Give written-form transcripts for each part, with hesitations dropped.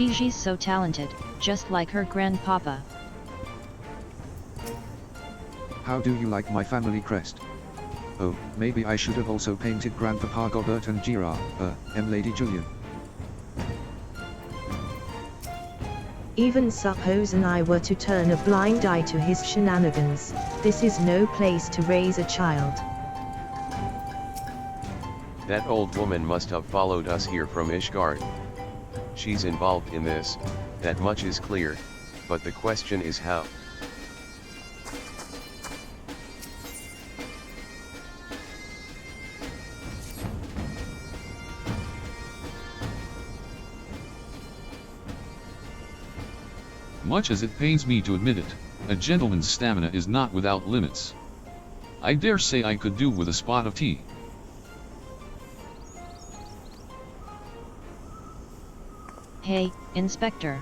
Gigi's so talented, just like her grandpapa. How do you like my family crest? Oh, maybe I should have also painted Grandpapa Gobert and Gira, Lady Julian. Even suppose and I were to turn a blind eye to his shenanigans, this is no place to raise a child. That old woman must have followed us here from Ishgard. She's involved in this, that much is clear, but the question is how. Much as it pains me to admit it, a gentleman's stamina is not without limits. I dare say I could do with a spot of tea. Hey, Inspector.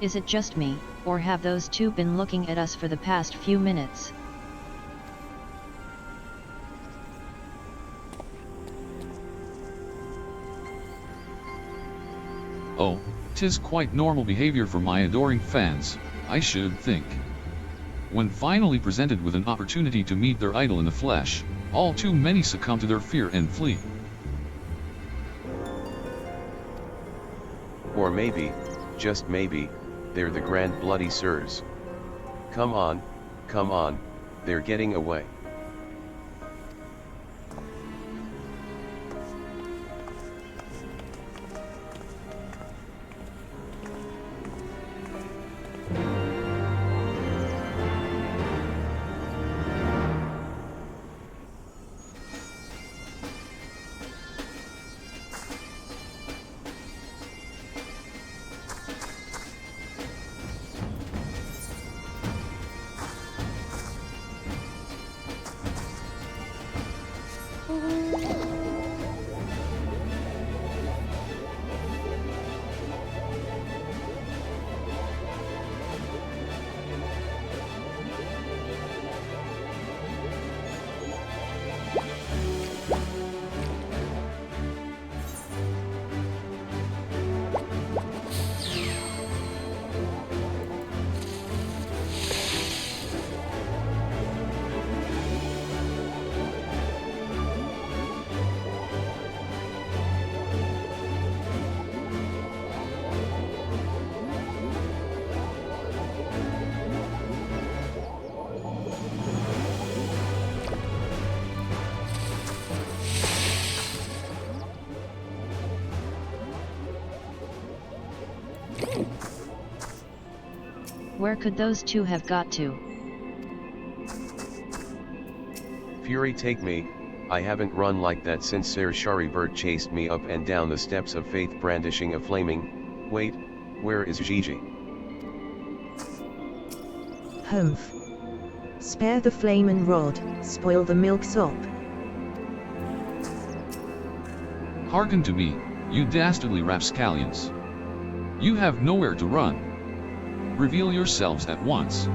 Is it just me, or have those two been looking at us for the past few minutes? Oh, 'tis quite normal behavior for my adoring fans, I should think. When finally presented with an opportunity to meet their idol in the flesh, all too many succumb to their fear and flee. Or maybe, just maybe, they're the Grand Bloody Sirs. Come on, they're getting away. Where could those two have got to? Fury take me, I haven't run like that since Ser Sharibert chased me up and down the steps of faith brandishing a flaming, wait, where is Gigi? Humph. Spare the flame and rod, spoil the milksop. Hearken to me, you dastardly rapscallions. You have nowhere to run. Reveal yourselves at once.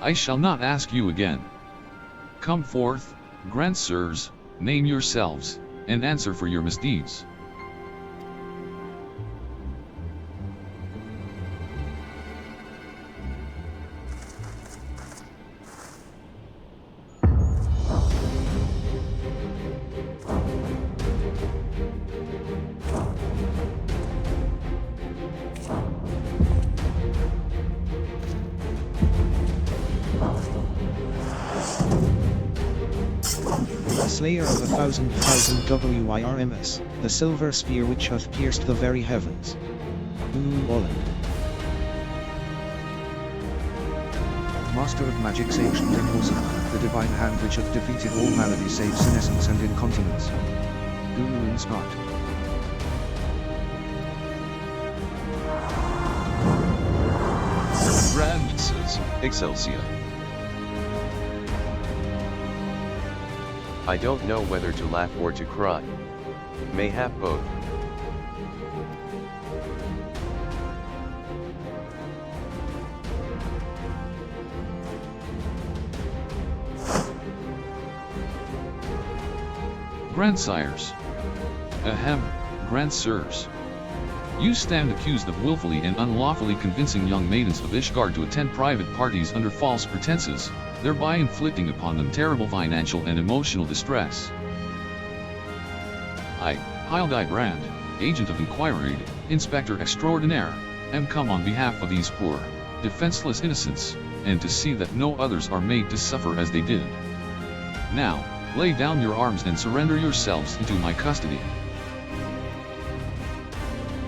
I shall not ask you again. Come forth, Grand Sirs, name yourselves, and answer for your misdeeds. Slayer of 1,000 WIRMS, the silver spear which hath pierced the very heavens. Orland. Master of magic's ancient and awesome, the divine hand which hath defeated all maladies save senescence and incontinence. Gonspart. Princess Excelsior. I don't know whether to laugh or to cry. Mayhap both. Grandsires. Ahem, Grandsirs. You stand accused of willfully and unlawfully convincing young maidens of Ishgard to attend private parties under false pretenses, thereby inflicting upon them terrible financial and emotional distress. I, Hildibrand, Agent of Inquiry, Inspector Extraordinaire, am come on behalf of these poor, defenseless innocents, and to see that no others are made to suffer as they did. Now, lay down your arms and surrender yourselves into my custody.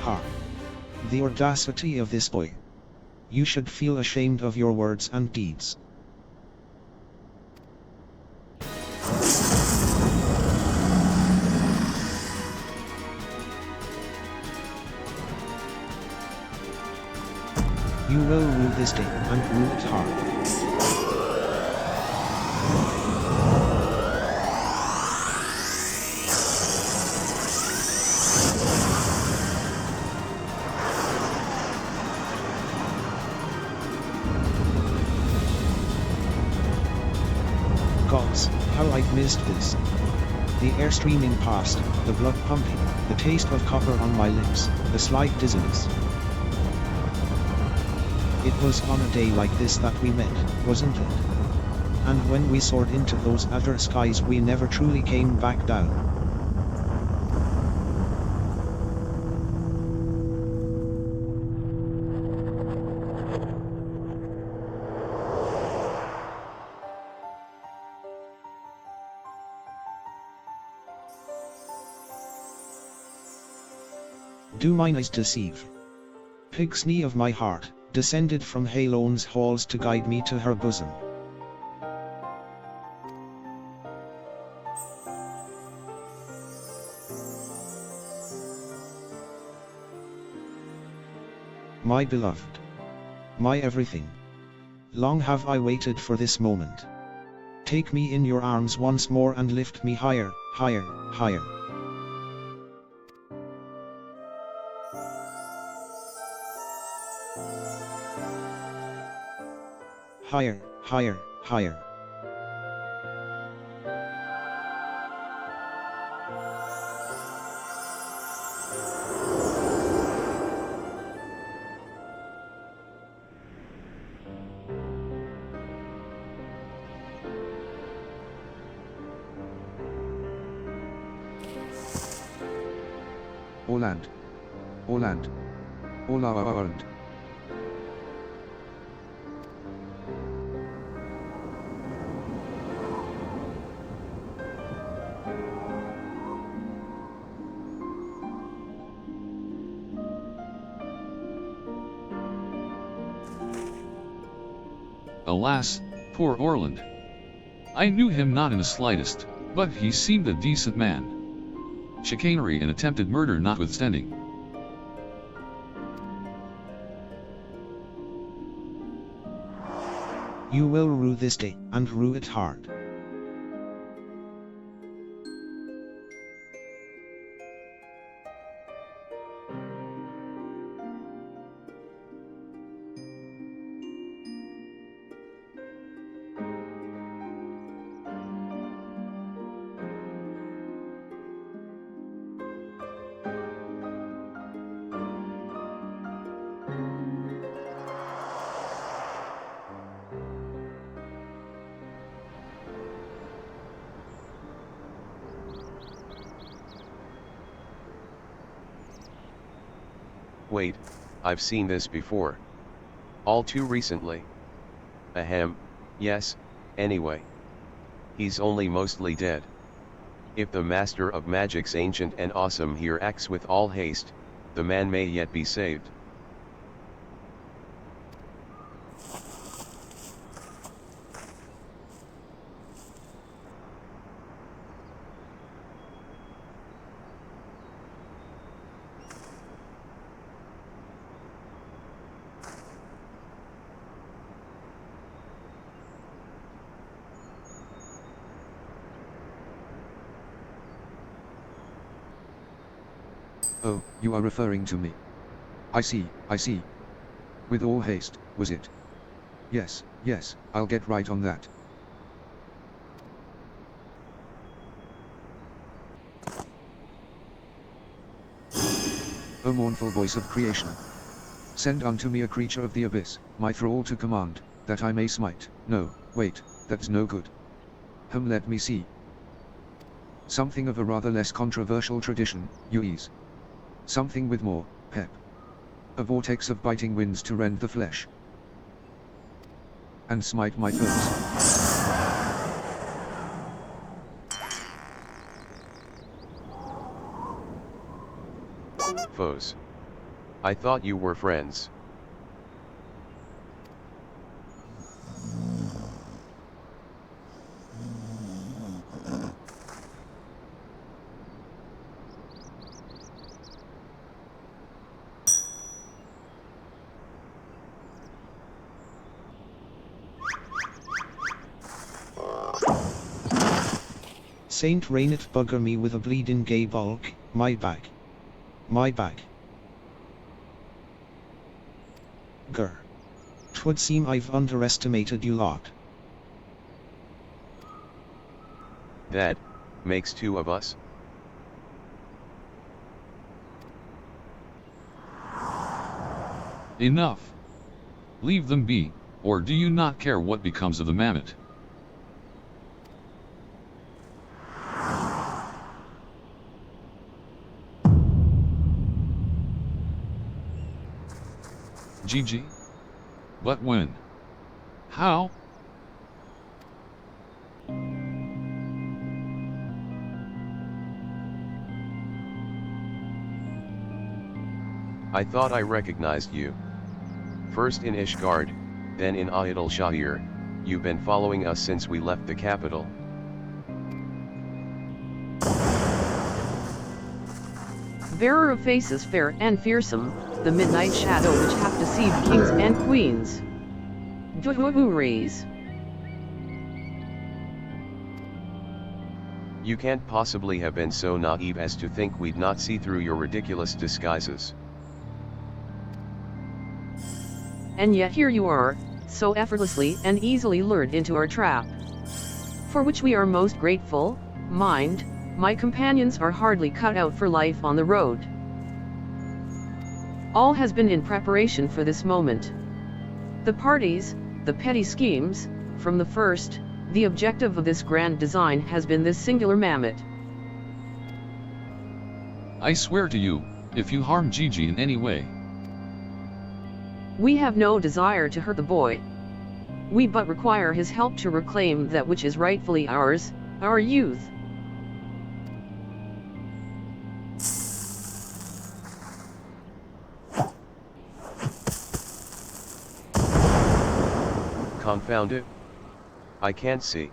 Ha! The audacity of this boy. You should feel ashamed of your words and deeds. You will rue this day, and rue it hard. Gods, how I've missed this. The air streaming past, the blood pumping, the taste of copper on my lips, the slight dizziness. It was on a day like this that we met, wasn't it? And when we soared into those outer skies we never truly came back down. Do mine eyes deceive? Pixney of my heart, descended from Halon's halls to guide me to her bosom. My beloved. My everything. Long have I waited for this moment. Take me in your arms once more and lift me higher, higher, higher. Higher, higher, higher. Orland. Orland. Orland. Alas, poor Orland. I knew him not in the slightest, but he seemed a decent man. Chicanery and attempted murder notwithstanding. You will rue this day, and rue it hard. Wait, I've seen this before. All too recently. Ahem, yes, anyway. He's only mostly dead. If the Master of Magic's ancient and awesome here acts with all haste, the man may yet be saved. Oh, you are referring to me. I see, I see. With all haste, was it? Yes, yes, I'll get right on that. O mournful voice of creation. Send unto me a creature of the abyss, my thrall to command, that I may smite. No, wait, that's no good. Let me see. Something of a rather less controversial tradition, Uis. Something with more pep. A vortex of biting winds to rend the flesh. And smite my foes. Foes. I thought you were friends. Saint Rainet bugger me with a bleeding gay bulk, my back. My back. Grr. 'Twould seem I've underestimated you lot. That makes two of us. Enough. Leave them be, or do you not care what becomes of the Mammet? Gigi? But when? How? I thought I recognized you. First in Ishgard, then in Idyllshire. You've been following us since we left the capital. Bearer of faces fair and fearsome, the midnight shadow which hath deceived kings and queens. Dorys. You can't possibly have been so naive as to think we'd not see through your ridiculous disguises. And yet here you are, so effortlessly and easily lured into our trap. For which we are most grateful. Mind, my companions are hardly cut out for life on the road. All has been in preparation for this moment. The parties, the petty schemes, from the first, the objective of this grand design has been this singular Mammet. I swear to you, if you harm Gigi in any way. We have no desire to hurt the boy. We but require his help to reclaim that which is rightfully ours, our youth. Confound it. I can't see.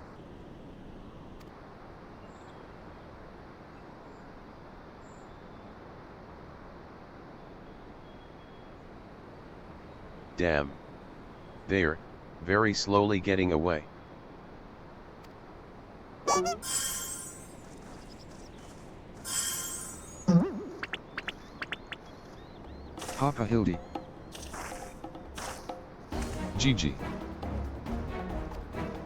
Damn. They're very slowly getting away. Harper Hildy. Gigi.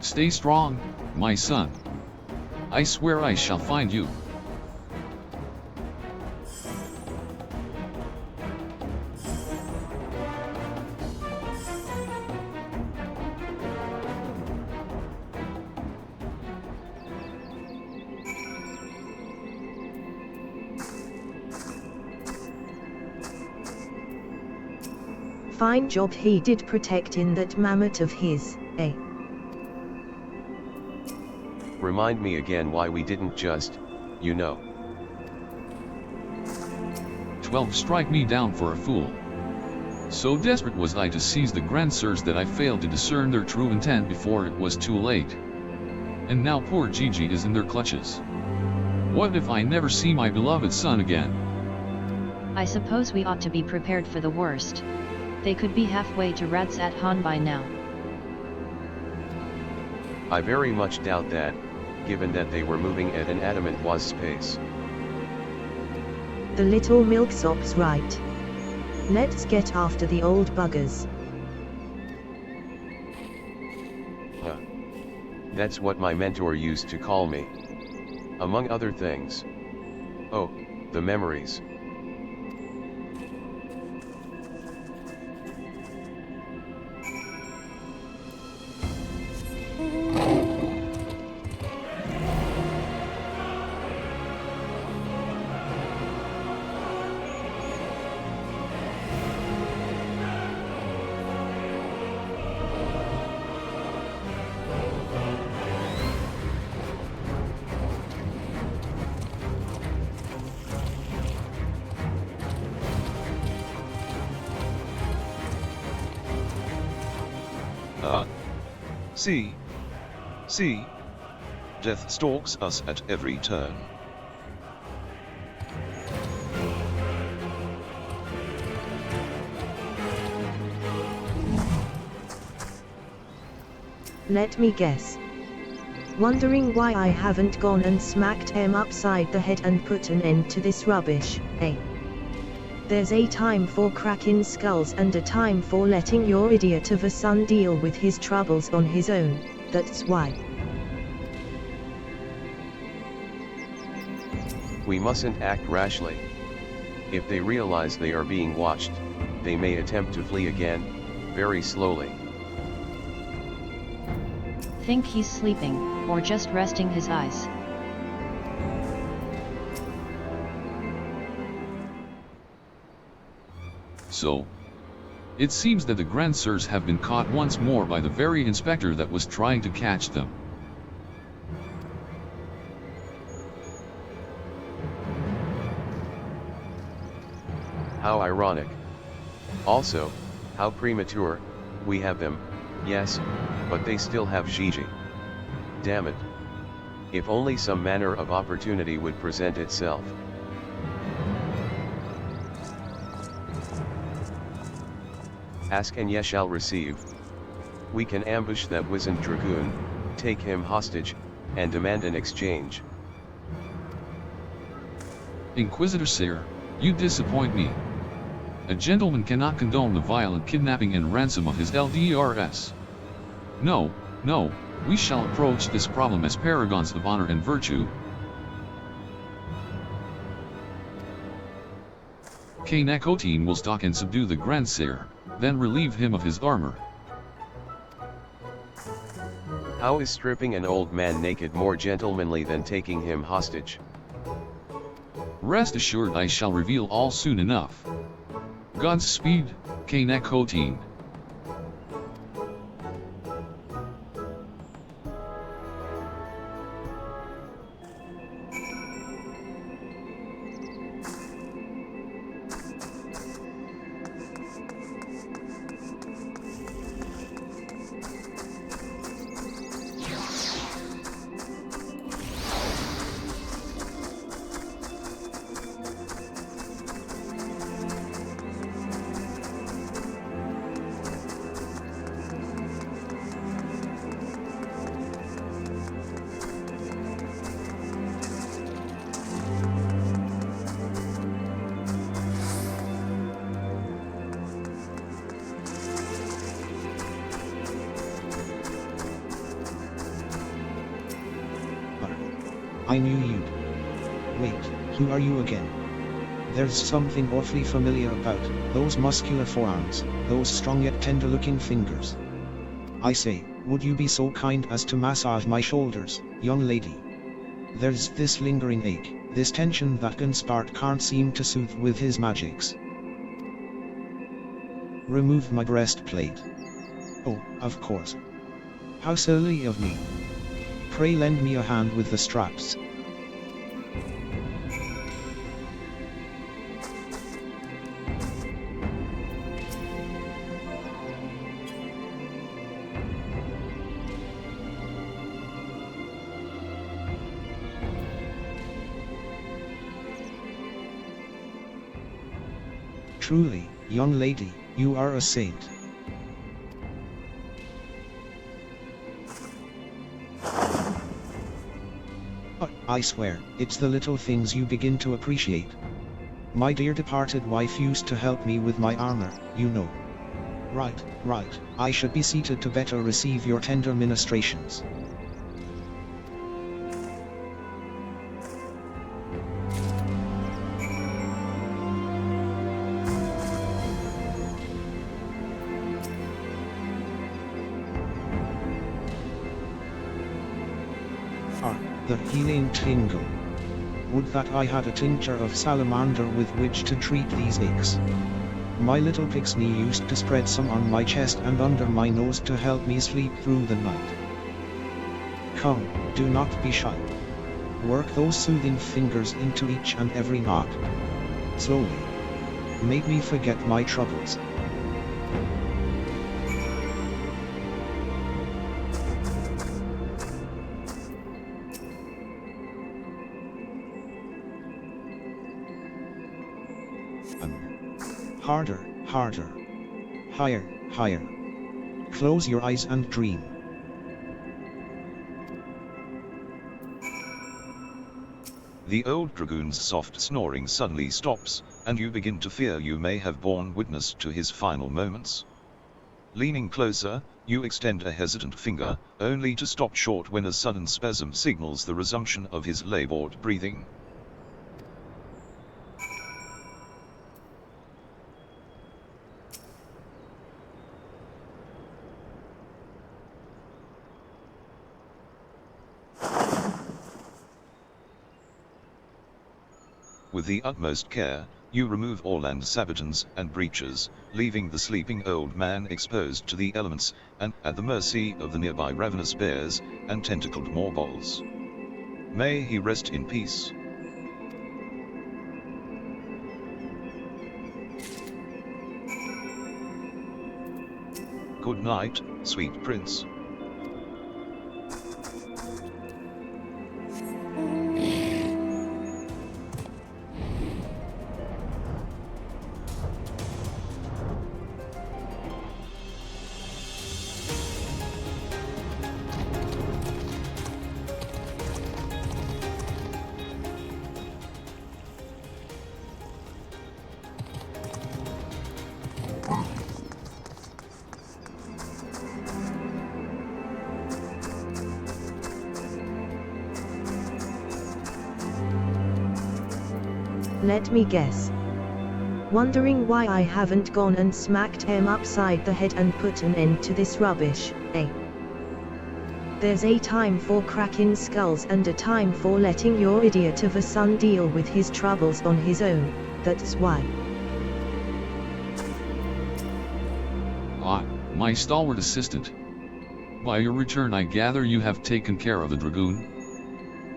Stay strong, my son. I swear I shall find you. Fine job he did protecting that Mammet of his, eh? Remind me again why we didn't just, you know. 12 strike me down for a fool. So desperate was I to seize the grandsires that I failed to discern their true intent before it was too late. And now poor Gigi is in their clutches. What if I never see my beloved son again? I suppose we ought to be prepared for the worst. They could be halfway to Radsat Han by now. I very much doubt that, given that they were moving at an adamant wasp pace. The little milksop's right. Let's get after the old buggers. Huh. That's what my mentor used to call me. Among other things. Oh, the memories. See? See? Death stalks us at every turn. Let me guess. Wondering why I haven't gone and smacked him upside the head and put an end to this rubbish, eh? There's a time for cracking skulls and a time for letting your idiot of a son deal with his troubles on his own, that's why. We mustn't act rashly. If they realize they are being watched, they may attempt to flee again, very slowly. Think he's sleeping, or just resting his eyes. So, it seems that the Grandsires have been caught once more by the very inspector that was trying to catch them. How ironic. Also, how premature, we have them, yes, but they still have Gigi. Damn it. If only some manner of opportunity would present itself. Ask and ye shall receive. We can ambush that wizened dragoon, take him hostage, and demand an exchange. Inquisitor Sire, you disappoint me. A gentleman cannot condone the violent kidnapping and ransom of his LDRS. No, no, we shall approach this problem as paragons of honor and virtue. Miqo'te will stalk and subdue the Grandsire, then relieve him of his armor. How is stripping an old man naked more gentlemanly than taking him hostage? Rest assured I shall reveal all soon enough. Godspeed, Miqo'te. I knew you'd. Wait, who are you again? There's something awfully familiar about those muscular forearms, those strong yet tender-looking fingers. I say, would you be so kind as to massage my shoulders, young lady? There's this lingering ache, this tension that Gunspart can't seem to soothe with his magics. Remove my breastplate. Oh, of course. How silly of me. Pray lend me a hand with the straps. Truly, young lady, you are a saint. I swear, it's the little things you begin to appreciate. My dear departed wife used to help me with my armor, you know. Right, right, I should be seated to better receive your tender ministrations. The healing tingle. Would that I had a tincture of salamander with which to treat these aches. My little pixie used to spread some on my chest and under my nose to help me sleep through the night. Come, do not be shy. Work those soothing fingers into each and every knot. Slowly. Make me forget my troubles. Harder, harder. Higher, higher. Close your eyes and dream. The old dragoon's soft snoring suddenly stops, and you begin to fear you may have borne witness to his final moments. Leaning closer, you extend a hesitant finger, only to stop short when a sudden spasm signals the resumption of his labored breathing. With the utmost care, you remove Orland's sabatons and breeches, leaving the sleeping old man exposed to the elements, and at the mercy of the nearby ravenous bears and tentacled morbolls. May he rest in peace. Good night, sweet prince. Let me guess. Wondering why I haven't gone and smacked him upside the head and put an end to this rubbish, eh? There's a time for cracking skulls and a time for letting your idiot of a son deal with his troubles on his own, that's why. Ah, my stalwart assistant. By your return I gather you have taken care of the dragoon?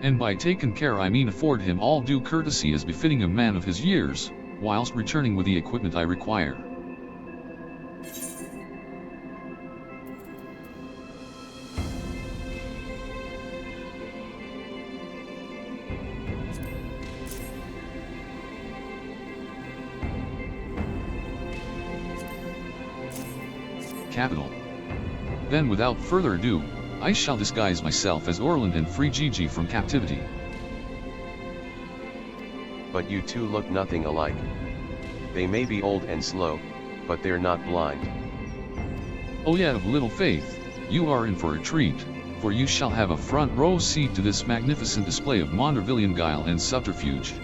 And by taken care I mean afford him all due courtesy as befitting a man of his years, whilst returning with the equipment I require. Capital. Then without further ado, I shall disguise myself as Orland and free Gigi from captivity. But you two look nothing alike. They may be old and slow, but they're not blind. Oh yeah, of little faith, you are in for a treat, for you shall have a front row seat to this magnificent display of Mandervillian guile and subterfuge.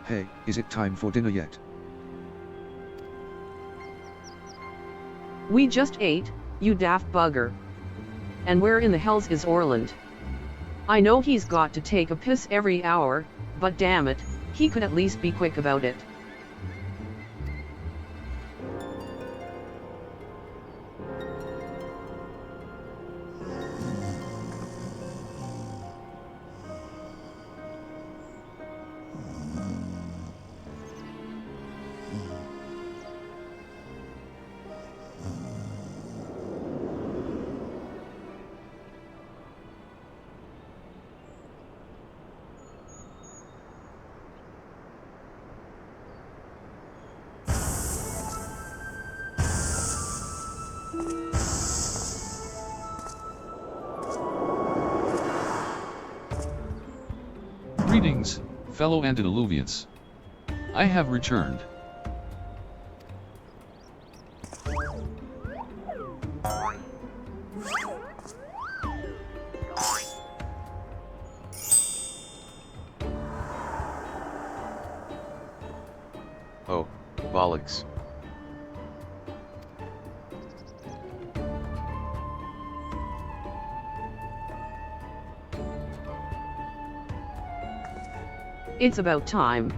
Hey, is it time for dinner yet? We just ate, you daft bugger. And where in the hells is Orland? I know he's got to take a piss every hour, but damn it, he could at least be quick about it. Greetings, fellow antediluvians. I have returned. Oh, bollocks. It's about time.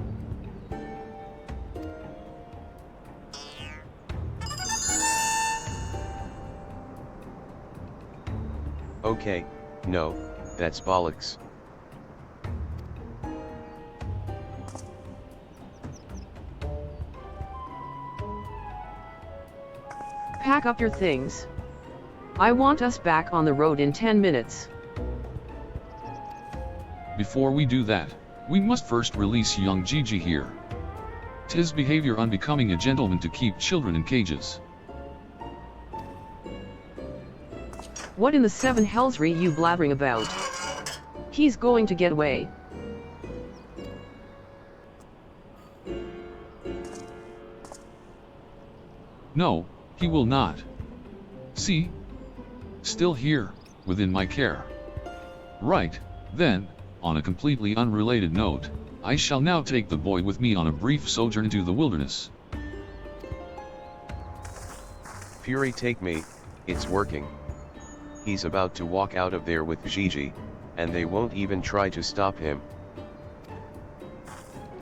Okay, no, that's bollocks. Pack up your things. I want us back on the road in 10 minutes. Before we do that, we must first release young Gigi here. 'Tis behavior unbecoming a gentleman to keep children in cages. What in the seven hells are you blabbering about? He's going to get away. No, he will not. See? Still here, within my care. Right, then, on a completely unrelated note, I shall now take the boy with me on a brief sojourn into the wilderness. Fury, take me, it's working. He's about to walk out of there with Gigi, and they won't even try to stop him.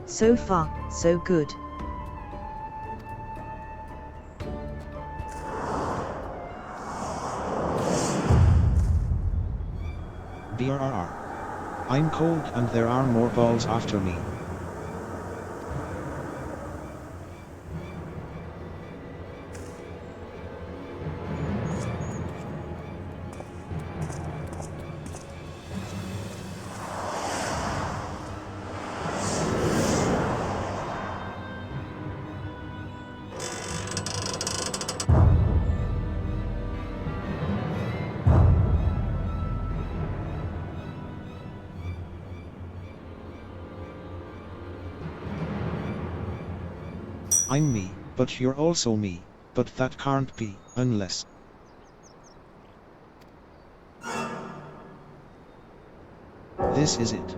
So far, so good. BRRR. I'm cold and there are more balls after me. I'm me, but you're also me, but that can't be, unless... This is it.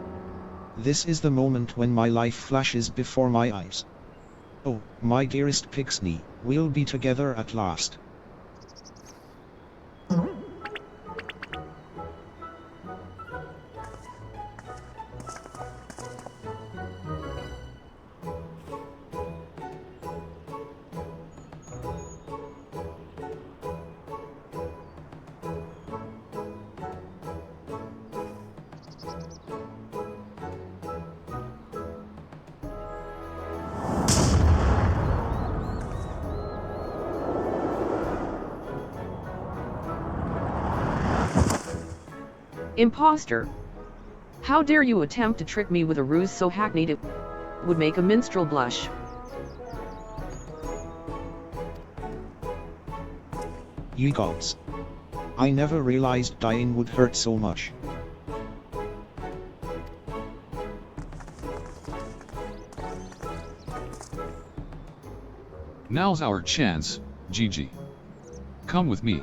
This is the moment when my life flashes before my eyes. Oh, my dearest Pixie, we'll be together at last. Imposter! How dare you attempt to trick me with a ruse so hackneyed it would make a minstrel blush. Ye gods. I never realized dying would hurt so much. Now's our chance, Gigi. Come with me.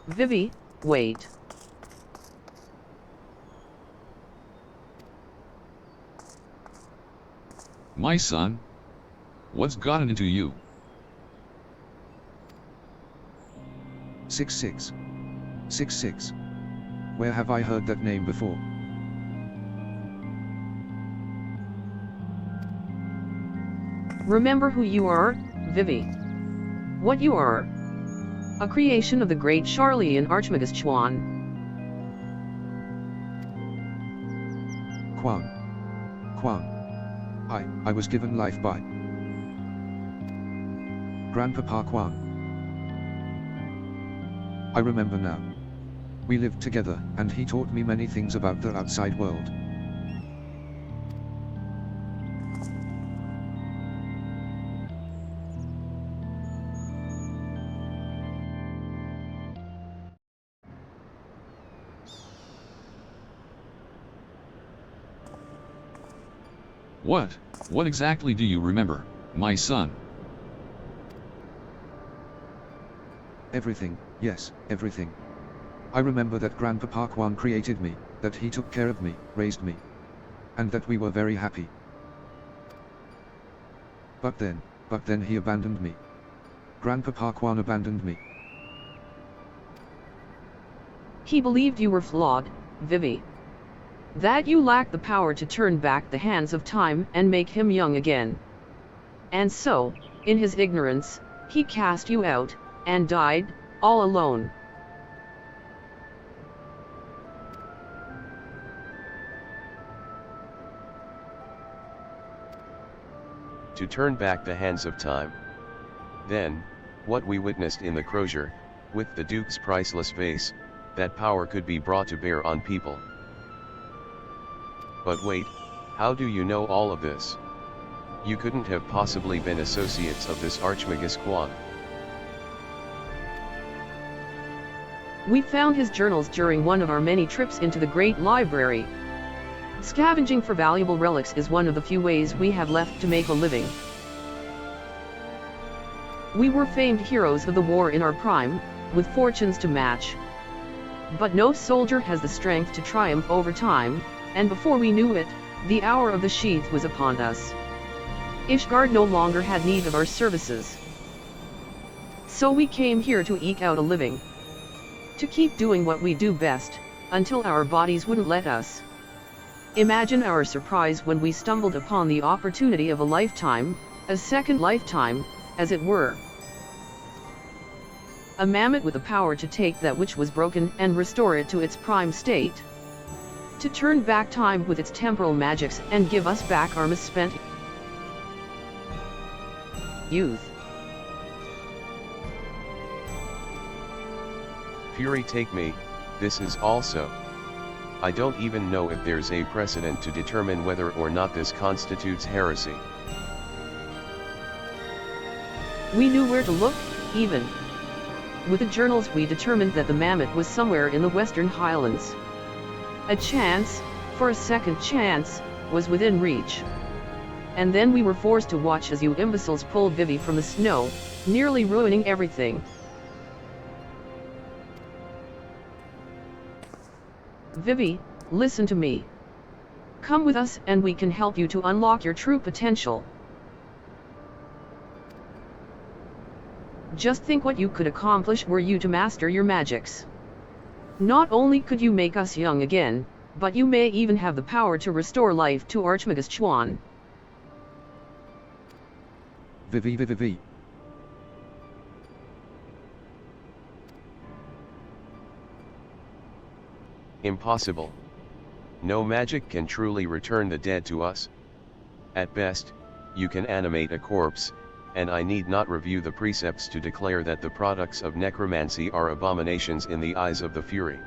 Vivi, wait. My son? What's gotten into you? 66. 66. Where have I heard that name before? Remember who you are, Vivi. What you are. A creation of the great Charlian Archmagus Chuan. Quan. I was given life by Grandpapa Quan. I remember now. We lived together, and he taught me many things about the outside world. What exactly do you remember, my son? Everything, yes, everything. I remember that Grandpapa Quan created me, that he took care of me, raised me, and that we were very happy. But then he abandoned me. Grandpapa Quan abandoned me. He believed you were flawed, Vivi. That you lacked the power to turn back the hands of time and make him young again. And so, in his ignorance, he cast you out, and died, all alone. to turn back the hands of time. Then, what we witnessed in the crozier, with the Duke's priceless vase, that power could be brought to bear on people. But wait, how do you know all of this? You couldn't have possibly been associates of this Archmagus Khpein. We found his journals during one of our many trips into the Great Library. Scavenging for valuable relics is one of the few ways we have left to make a living. We were famed heroes of the war in our prime, with fortunes to match. But no soldier has the strength to triumph over time, and before we knew it, the hour of the sheath was upon us. Ishgard no longer had need of our services. So we came here to eke out a living. To keep doing what we do best, until our bodies wouldn't let us. Imagine our surprise when we stumbled upon the opportunity of a lifetime, a second lifetime, as it were. A mammoth with the power to take that which was broken and restore it to its prime state. To turn back time with its temporal magics and give us back our misspent youth. Fury take me, this is also. I don't even know if there's a precedent to determine whether or not this constitutes heresy. We knew where to look, even. With the journals we determined that the mammoth was somewhere in the Western Highlands. A chance, for a second chance, was within reach. And then we were forced to watch as you imbeciles pulled Vivi from the snow, nearly ruining everything. Vivi, listen to me. Come with us and we can help you to unlock your true potential. Just think what you could accomplish were you to master your magics. Not only could you make us young again, but you may even have the power to restore life to Archmagus Khpein. Vivi. Impossible. No magic can truly return the dead to us. At best, you can animate a corpse, and I need not review the precepts to declare that the products of necromancy are abominations in the eyes of the Fury.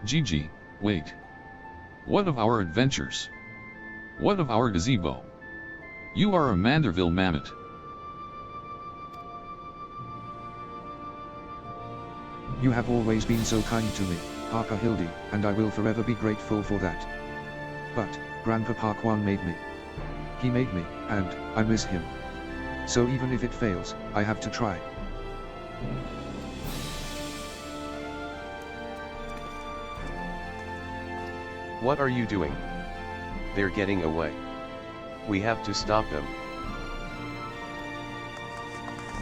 Gigi, wait. What of our adventures? What of our gazebo? You are a Manderville Mammet. You have always been so kind to me, Papa Hildy, and I will forever be grateful for that. But, Grandpapa Khpein made me. He made me, and I miss him. So even if it fails, I have to try. What are you doing? They're getting away. We have to stop them.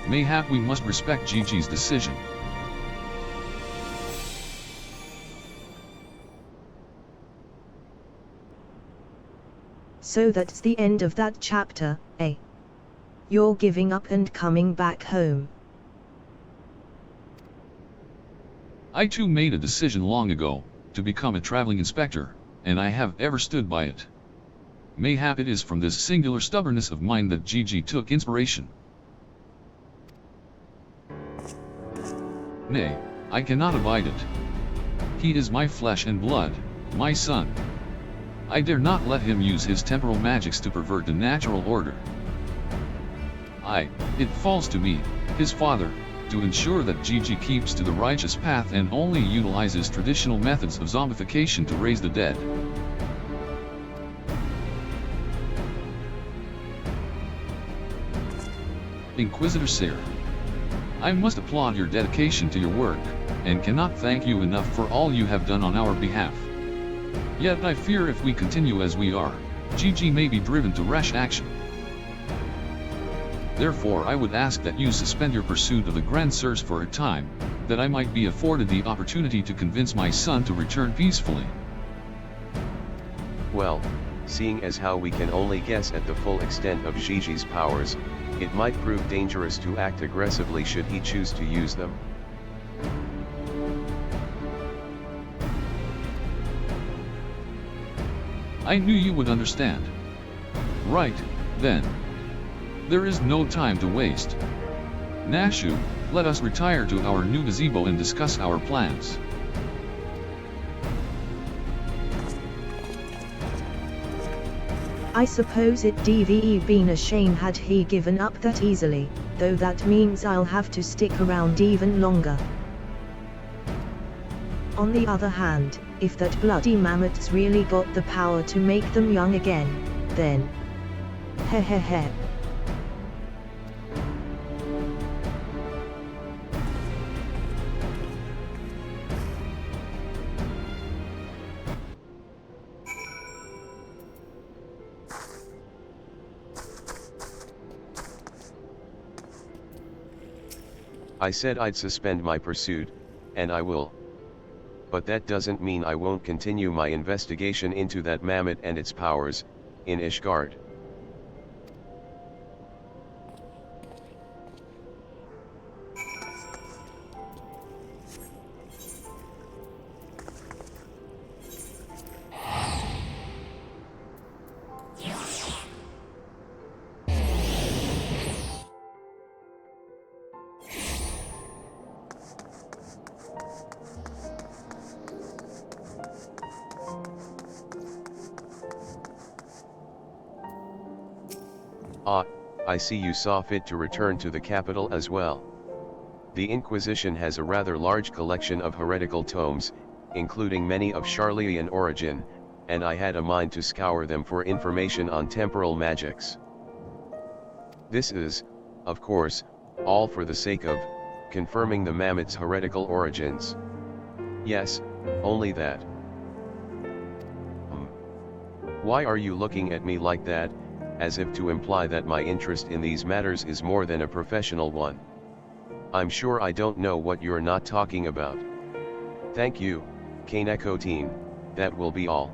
Mayhap we must respect Gigi's decision. So that's the end of that chapter, eh? You're giving up and coming back home. I too made a decision long ago, to become a traveling inspector, and I have ever stood by it. Mayhap it is from this singular stubbornness of mine that Gigi took inspiration. Nay, I cannot abide it. He is my flesh and blood, my son. I dare not let him use his temporal magics to pervert the natural order. It falls to me, his father, to ensure that Gigi keeps to the righteous path and only utilizes traditional methods of zombification to raise the dead. Inquisitor Sir, I must applaud your dedication to your work, and cannot thank you enough for all you have done on our behalf. Yet I fear if we continue as we are, Gigi may be driven to rash action. Therefore I would ask that you suspend your pursuit of the Grand Sirs for a time, that I might be afforded the opportunity to convince my son to return peacefully. Well, seeing as how we can only guess at the full extent of Gigi's powers, it might prove dangerous to act aggressively should he choose to use them. I knew you would understand. Right, then. There is no time to waste. Nashu, let us retire to our new gazebo and discuss our plans. I suppose it DVE been a shame had he given up that easily, though that means I'll have to stick around even longer. On the other hand, if that bloody Mammet's really got the power to make them young again, then... Hehehe. I said I'd suspend my pursuit, and I will. But that doesn't mean I won't continue my investigation into that Mammet and its powers, in Ishgard. Ah, I see you saw fit to return to the capital as well. The Inquisition has a rather large collection of heretical tomes, including many of Charlian origin, and I had a mind to scour them for information on temporal magics. This is, of course, all for the sake of confirming the Mammet's heretical origins. Yes, only that. Why are you looking at me like that, as if to imply that my interest in these matters is more than a professional one? I'm sure I don't know what you're not talking about. Thank you, Miqo'te, that will be all.